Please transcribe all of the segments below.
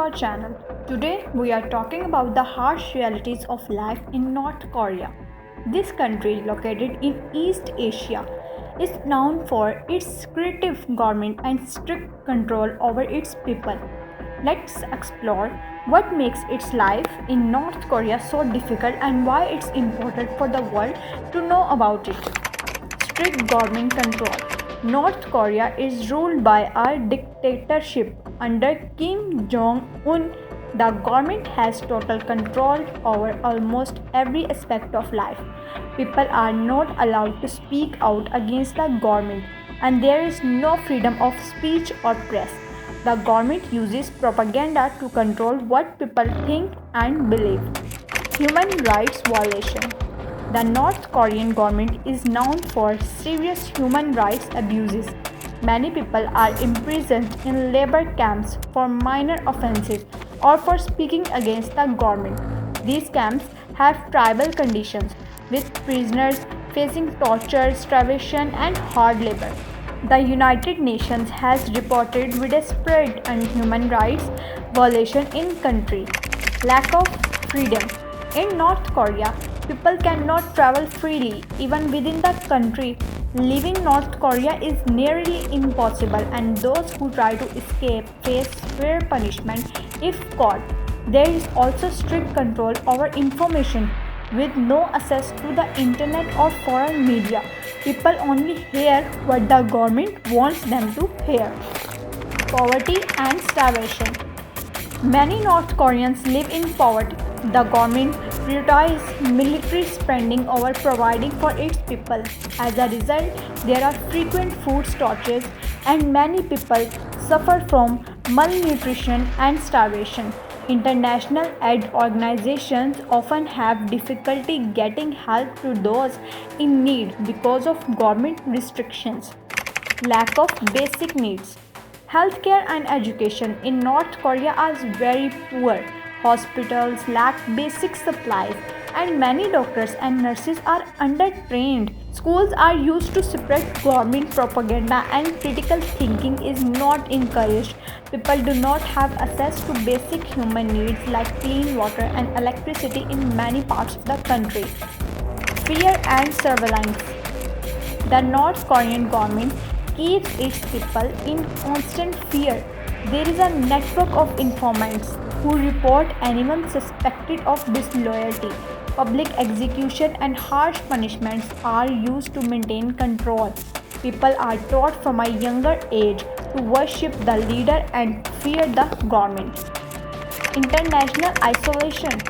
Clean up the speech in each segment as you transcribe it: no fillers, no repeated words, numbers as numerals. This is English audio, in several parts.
our channel. Today we are talking about the harsh realities of life in North Korea. This country, located in East Asia, is known for its secretive government and strict control over its people. Let's explore what makes its life in North Korea so difficult and why it's important for the world to know about it. Strict government control. North Korea is ruled by a dictatorship under Kim Jong Un. The government has total control over almost every aspect of life. People are not allowed to speak out against the government, and there is no freedom of speech or press. The government uses propaganda to control what people think and believe. Human rights violation. The North Korean government is known for serious human rights abuses. Many people are imprisoned in labor camps for minor offenses or for speaking against the government. These camps have tribal conditions, with prisoners facing torture, starvation, and hard labor. The United Nations has reported widespread human rights violation in country. Lack of freedom. In North Korea, people cannot travel freely even within the country. Leaving North Korea is nearly impossible, and those who try to escape face severe punishment if caught. There is also strict control over information, with no access to the internet or foreign media. People only hear what the government wants them to hear. Poverty and starvation. Many North Koreans live in poverty. The government prioritizes military spending over providing for its people. As a result, there are frequent food shortages and many people suffer from malnutrition and starvation. International aid organizations often have difficulty getting help to those in need because of government restrictions. Lack of basic needs. Healthcare and education in North Korea are very poor. Hospitals lack basic supplies, and many doctors and nurses are undertrained. Schools are used to spread government propaganda, and critical thinking is not encouraged. People do not have access to basic human needs like clean water and electricity in many parts of the country. Fear and surveillance. The North Korean government keeps its people in constant fear. There is a network of informants who report anyone suspected of disloyalty. Public execution and harsh punishments are used to maintain control. People are taught from a younger age to worship the leader and fear the government. International isolation.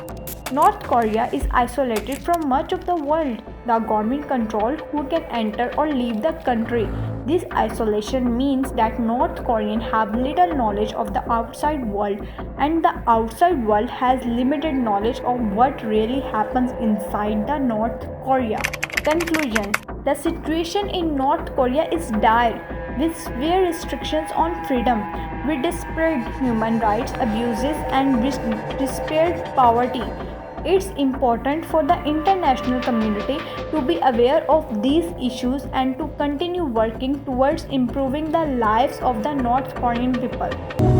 North Korea is isolated from much of the world. The government controls who can enter or leave the country. This isolation means that North Koreans have little knowledge of the outside world, and the outside world has limited knowledge of what really happens inside the North Korea. Conclusion. The situation in North Korea is dire, with severe restrictions on freedom, widespread human rights abuses, and widespread poverty. It's important for the international community to be aware of these issues and to continue working towards improving the lives of the North Korean people.